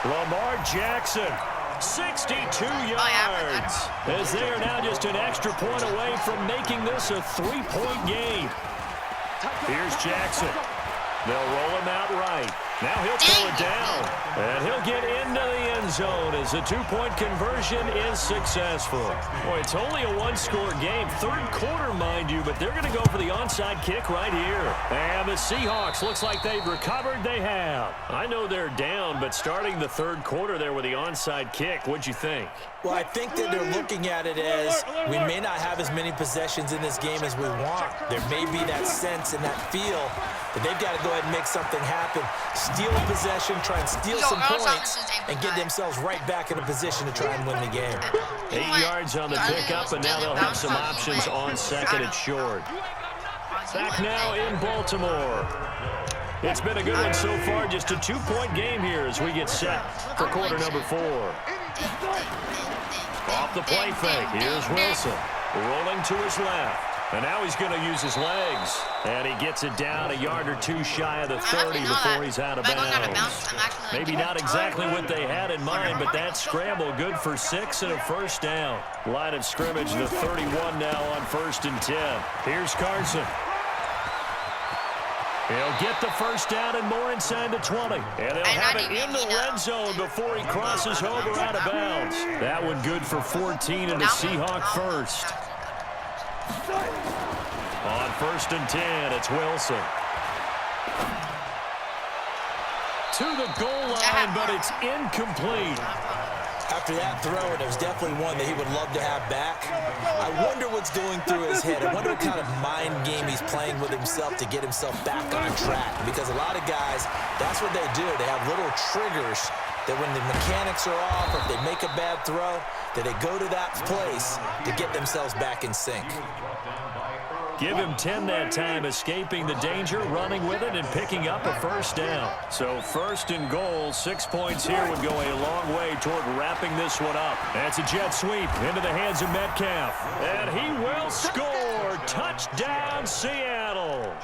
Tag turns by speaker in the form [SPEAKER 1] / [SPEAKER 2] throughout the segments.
[SPEAKER 1] Lamar Jackson, 62 yards, as they are now just an extra point away from making this a three-point game. Here's Jackson. They'll roll him out right. Now he'll pull it down, and he'll get into the end zone as the two-point conversion is successful. Boy, it's only a one-score game. Third quarter, mind you, but they're going to go for the onside kick right here. And the Seahawks, looks like they've recovered. They have. I know they're down, but starting the third quarter there with the onside kick, what'd you think?
[SPEAKER 2] Well, I think that they're looking at it as we may not have as many possessions in this game as we want. There may be that sense and that feel that they've got to go ahead and make something happen. Steal a possession, try and steal some points, and get themselves right back in a position to try and win the game.
[SPEAKER 1] 8 yards on the pickup, and now they'll have some options on second and short. Back now in Baltimore. It's been a good one so far, just a two-point game here as we get set for quarter number 4. Off the play fake, here's Wilson, rolling to his left. And now he's going to use his legs. And he gets it down a yard or two shy of the 30 before he's out of bounds. Maybe not exactly what they had in mind, but that scramble good for 6 and a first down. Line of scrimmage, the 31 now on 1st and 10. Here's Carson. He'll get the first down and more inside the 20. And they'll have it in the red zone before he crosses over out of bounds. That one good for 14 and a Seahawk first. On 1st and 10, it's Wilson. To the goal line, but it's incomplete.
[SPEAKER 2] After that throw, and it was definitely one that he would love to have back. I wonder what's going through his head. I wonder what kind of mind game he's playing with himself to get himself back on track. Because a lot of guys, that's what they do. They have little triggers that when the mechanics are off, or if they make a bad throw, that they go to that place to get themselves back in sync.
[SPEAKER 1] Give him 10 that time, escaping the danger, running with it, and picking up a first down. So 1st and goal, 6 points here would go a long way toward wrapping this one up. That's a jet sweep into the hands of Metcalf. And he will score. Touchdown, Seattle.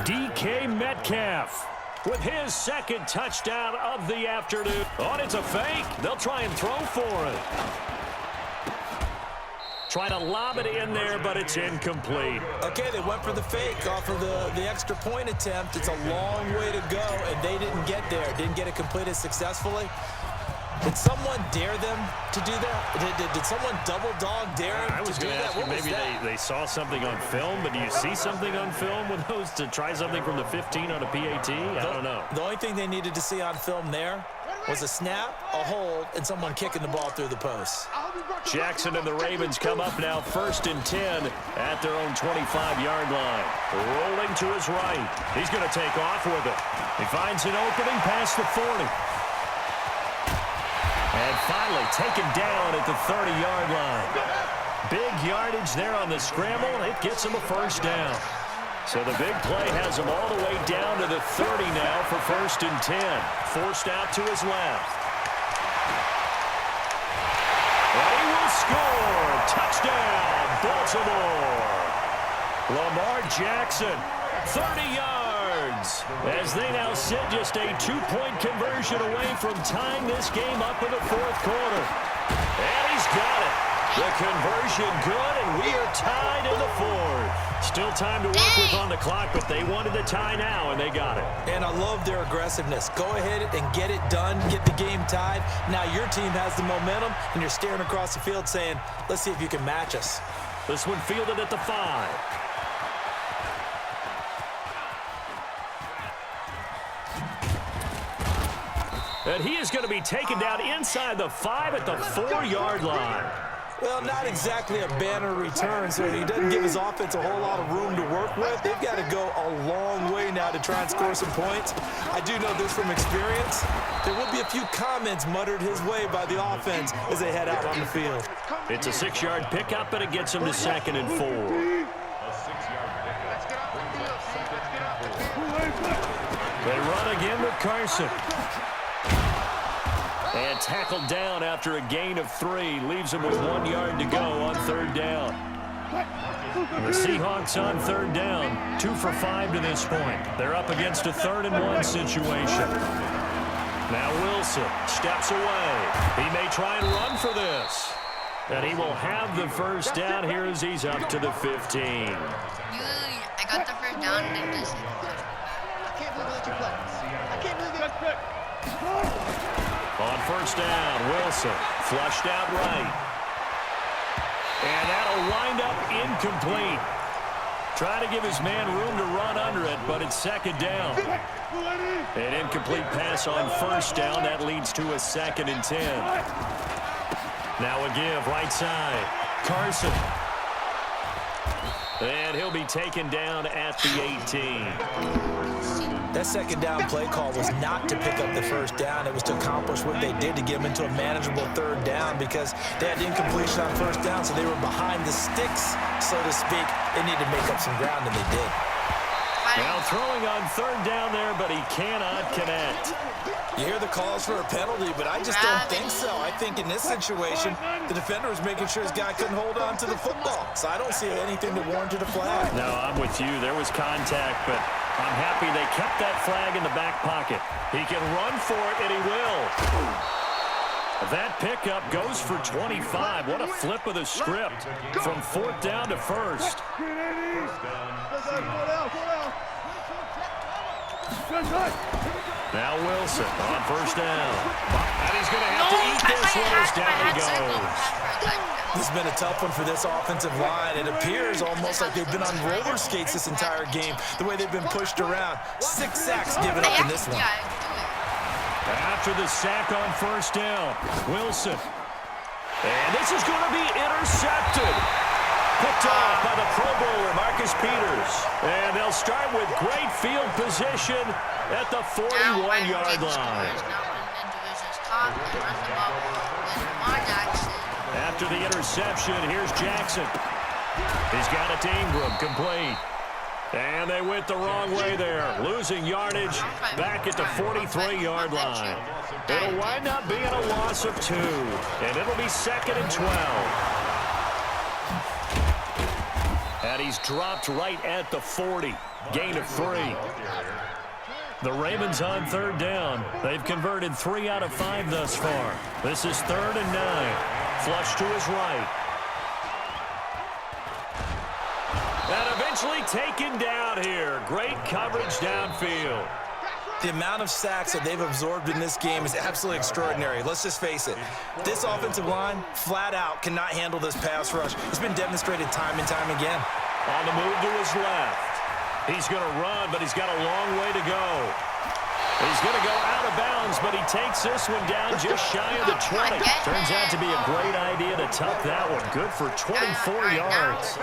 [SPEAKER 1] DK Metcalf with his second touchdown of the afternoon. Oh, it's a fake. They'll try and throw for it. Trying to lob it in there, but it's incomplete.
[SPEAKER 2] Okay, they went for the fake off of the extra point attempt. It's a long way to go, and they didn't get there. Didn't get it completed successfully. Did someone dare them to do that? Did someone double dog dare them
[SPEAKER 1] I was
[SPEAKER 2] to do
[SPEAKER 1] going to
[SPEAKER 2] that?
[SPEAKER 1] ask you, maybe they saw something on film, but do you see something on film with those to try something from the 15 on a PAT? I don't know. The
[SPEAKER 2] only thing they needed to see on film there was a snap, a hold, and someone kicking the ball through the post.
[SPEAKER 1] Jackson and the Ravens come up now 1st and 10 at their own 25-yard line. Rolling to his right. He's going to take off with it. He finds an opening past the 40. And finally taken down at the 30-yard line. Big yardage there on the scramble. It gets him a first down. So the big play has him all the way down to the 30 now for 1st and 10. Forced out to his left. And he will score. Touchdown, Baltimore. Lamar Jackson, 30 yards. As they now sit just a two-point conversion away from tying this game up in the 4th quarter. And he's got it. The conversion good, and we are tied in the 4th. Still time to work with on the clock, but they wanted the tie now, and they got it.
[SPEAKER 2] And I love their aggressiveness. Go ahead and get it done, get the game tied. Now your team has the momentum, and you're staring across the field saying, let's see if you can match us.
[SPEAKER 1] This one fielded at the 5. And he is going to be taken down inside the 5 at the 4-yard line.
[SPEAKER 2] Well, not exactly a banner return, so he doesn't give his offense a whole lot of room to work with. They've got to go a long way now to try and score some points. I do know this from experience. There will be a few comments muttered his way by the offense as they head out on the field.
[SPEAKER 1] It's a 6-yard pickup, and it gets him to 2nd and 4. They run again with Carson. And tackled down after a gain of 3. Leaves him with 1 yard to go on 3rd down. The Seahawks on 3rd down. 2 for 5 to this point. They're up against a 3rd and 1 situation. Now Now Wilson steps away. He may try and run for this. And he will have the first down here as he's up to the 15.
[SPEAKER 3] I got the first down and just...
[SPEAKER 1] On first down, Wilson flushed out right. And that'll wind up incomplete. Trying to give his man room to run under it, but it's second down. An incomplete pass on first down. That leads to a 2nd and 10. Now a give right side. Carson. And he'll be taken down at the 18.
[SPEAKER 2] That second down play call was not to pick up the first down. It was to accomplish what they did to get them into a manageable third down because they had incompletion on first down, so they were behind the sticks, so to speak. They needed to make up some ground, and they did.
[SPEAKER 1] Now throwing on third down there, but he cannot connect.
[SPEAKER 2] You hear the calls for a penalty, but I just don't think so. I think in this situation, the defender was making sure his guy couldn't hold on to the football. So I don't see anything that warranted a flag.
[SPEAKER 1] No, I'm with you. There was contact, but I'm happy they kept that flag in the back pocket. He can run for it, and he will. That pickup goes for 25. What a flip of the script from 4th down to 1st. Now Wilson on first down. And he's going to have to eat this one as down he goes.
[SPEAKER 2] This has been a tough one for this offensive line. It appears almost like they've been on roller skates this entire game, the way they've been pushed around. 6 sacks given up in this one.
[SPEAKER 1] After the sack on first down, Wilson. And this is going to be intercepted. Picked off by the Pro Bowler, Marcus Peters. And they'll start with great field position at the 41-yard line. After the interception, here's Jackson. He's got it to Ingram, complete. And they went the wrong way there, losing yardage back at the 43-yard line. It'll wind up being a loss of 2, and it'll be 2nd and 12. And he's dropped right at the 40, gain of 3. The Ravens on third down. They've converted 3 out of 5 thus far. This is 3rd and 9. Flush to his right. And eventually taken down here. Great coverage downfield.
[SPEAKER 2] The amount of sacks that they've absorbed in this game is absolutely extraordinary. Let's just face it. This offensive line, flat out, cannot handle this pass rush. It's been demonstrated time and time again.
[SPEAKER 1] On the move to his left. He's going to run, but he's got a long way to go. He's going to go out of bounds, but he takes this one down just shy of the 20. Turns out to be a great idea to tuck that one. Good for 24 yards.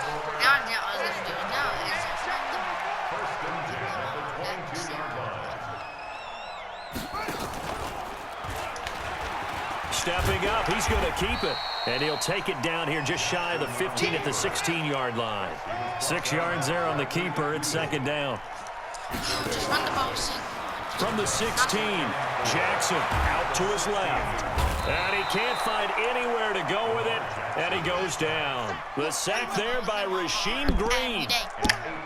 [SPEAKER 1] Stepping up, he's going to keep it. And he'll take it down here just shy of the 15 at the 16-yard line. 6 yards there on the keeper. It's 2nd down. From the 16, Jackson out to his left. And he can't find anywhere to go with it. And he goes down. The sack there by Rasheem Green.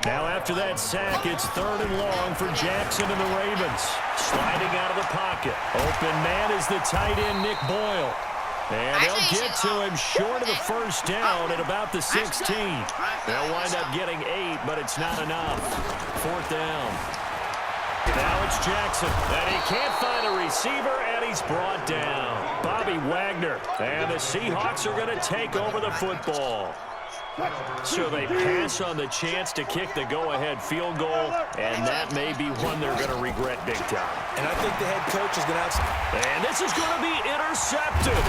[SPEAKER 1] Now after that sack, it's 3rd and long for Jackson and the Ravens. Sliding out of the pocket. Open man is the tight end, Nick Boyle. And they'll get to him short of the first down at about the 16. They'll wind up getting 8, but it's not enough. 4th down. Now it's Jackson, and he can't find a receiver, and he's brought down. Bobby Wagner, and the Seahawks are going to take over the football. So they pass on the chance to kick the go-ahead field goal, and that may be one they're going to regret big time.
[SPEAKER 2] And I think the head coach is going to have some...
[SPEAKER 1] And this is going to be intercepted.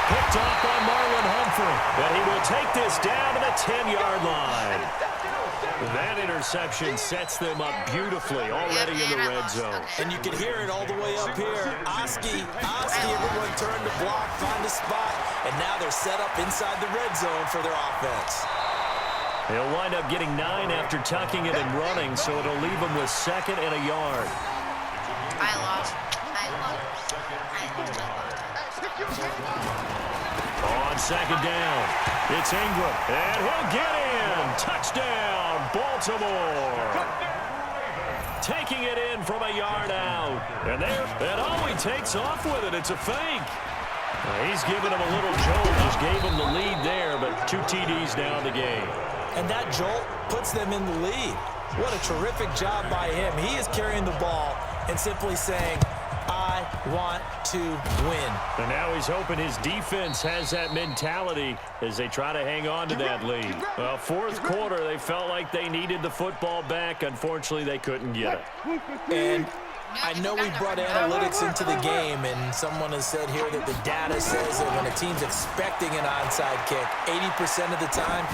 [SPEAKER 1] Picked off by Marlon Humphrey, and he will take this down to the 10-yard line. That interception sets them up beautifully already in the red zone.
[SPEAKER 2] And you can hear it all the way up here. Oski, everyone turned to block, find a spot, and now they're set up inside the red zone for their offense.
[SPEAKER 1] He'll wind up getting 9 after tucking it and running, so it'll leave him with 2nd and a yard. On 2nd down, it's Ingram, and he'll get in. Touchdown, Baltimore. taking it in from a yard out. And there, and he takes off with it. It's a fake. He's giving him a little jolt. Just gave him the lead there, but 2 TDs now in the game.
[SPEAKER 2] And that jolt puts them in the lead. What a terrific job by him. He is carrying the ball and simply saying, I want to win.
[SPEAKER 1] And now he's hoping his defense has that mentality as they try to hang on to that lead. Well, fourth quarter, they felt like they needed the football back. Unfortunately, they couldn't get it.
[SPEAKER 2] And I know we brought analytics into the game, and someone has said here that the data says that when a team's expecting an onside kick, 80% of the time,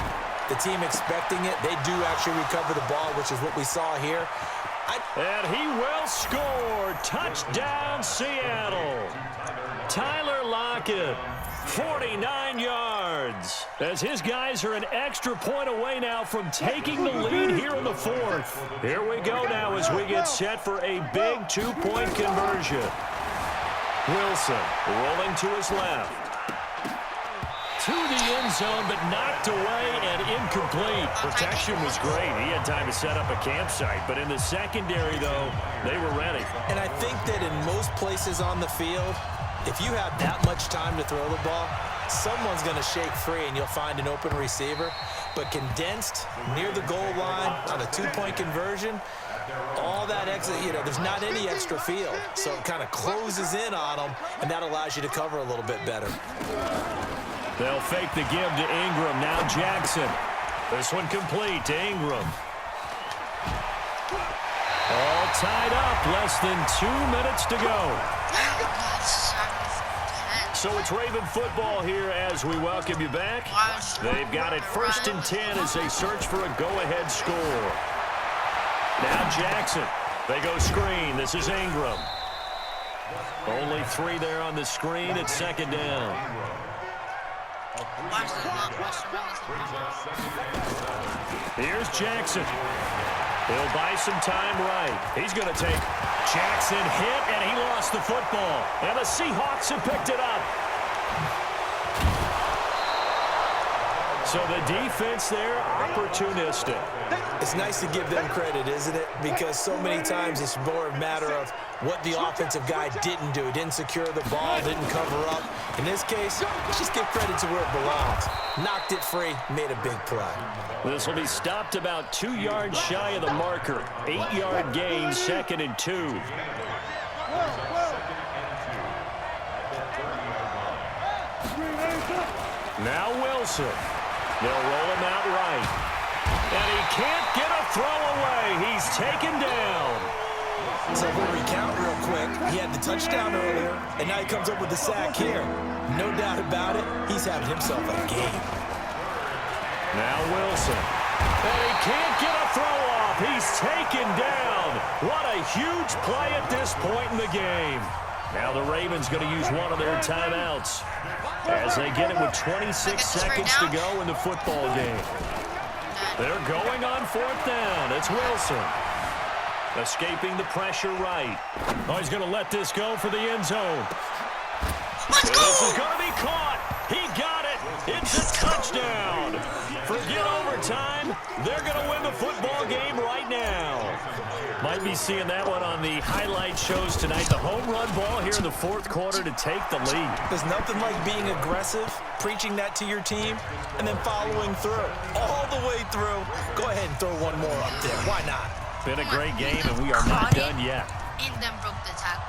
[SPEAKER 2] the team expecting it, they do actually recover the ball, which is what we saw here.
[SPEAKER 1] And he will score. Touchdown, Seattle. Tyler Lockett, 49 yards. As his guys are an extra point away now from taking the lead here in the fourth. Here we go now as we get set for a big 2-point conversion. Wilson rolling to his left. To the end zone, but knocked away and incomplete. Protection was great. He had time to set up a campsite. But in the secondary, though, they were ready.
[SPEAKER 2] And I think that in most places on the field, if you have that much time to throw the ball, someone's going to shake free and you'll find an open receiver. But condensed near the goal line on a 2-point conversion, all that extra, there's not any extra field. So it kind of closes in on them, and that allows you to cover a little bit better.
[SPEAKER 1] They'll fake the give to Ingram. Now Jackson. This one complete to Ingram. All tied up. Less than 2 minutes to go. So it's Raven football here as we welcome you back. They've got it 1st and 10 as they search for a go-ahead score. Now Jackson. They go screen. This is Ingram. Only 3 there on the screen. It's 2nd down. Here's Jackson. He'll buy some time right. He's going to take Jackson hit, and he lost the football. And the Seahawks have picked it up. So the defense there, opportunistic.
[SPEAKER 2] It's nice to give them credit, isn't it? Because so many times it's more a matter of what the offensive guy didn't do. Didn't secure the ball, didn't cover up. In this case, just give credit to where it belongs. Knocked it free, made a big play.
[SPEAKER 1] This will be stopped about 2 yards shy of the marker. 8-yard gain, 2nd and 2. Now Wilson. They'll roll him out right. And he can't get a throw away. He's taken down.
[SPEAKER 2] So we'll recount real quick. He had the touchdown earlier, and now he comes up with the sack here. No doubt about it, he's having himself a game.
[SPEAKER 1] Now Wilson. And he can't get a throw off. He's taken down. What a huge play at this point in the game. Now the Ravens going to use one of their timeouts as they get it with 26 seconds to go in the football game. They're going on 4th down. It's Wilson. Escaping the pressure right. Oh, he's going to let this go for the end zone.
[SPEAKER 3] Let's go!
[SPEAKER 1] This is going to be caught. He got it. It's a touchdown. Forget overtime. They're going to win the football game right now. Might be seeing that one on the highlight shows tonight. The home run ball here in the 4th quarter to take the lead.
[SPEAKER 2] There's nothing like being aggressive, preaching that to your team, and then following through. All the way through. Go ahead and throw one more up there. Why not?
[SPEAKER 1] Been a great game, and we are not done yet.
[SPEAKER 3] And then broke the tackle.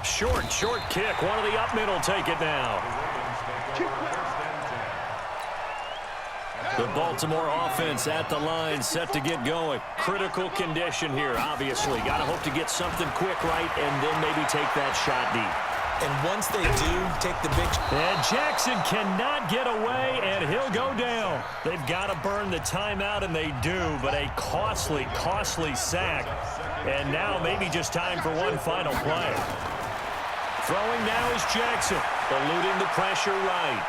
[SPEAKER 1] Short kick. One of the up middle take it now. The Baltimore offense at the line, set to get going. Critical condition here, obviously. Got to hope to get something quick right and then maybe take that shot deep.
[SPEAKER 2] And once they do, take the big...
[SPEAKER 1] And Jackson cannot get away, and he'll go down. They've got to burn the timeout, and they do, but a costly sack. And now maybe just time for one final play. Throwing now is Jackson, eluding the pressure right.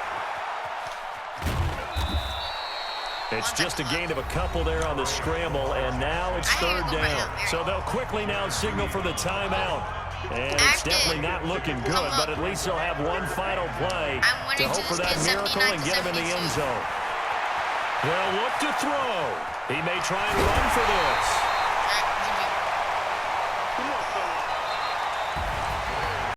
[SPEAKER 1] It's just a gain of a couple there on the scramble, and now it's 3rd down. So they'll quickly now signal for the timeout. And it's definitely not looking good, but at least they'll have one final play to hope for that miracle and get him in the end zone. They'll look to throw. He may try and run for this.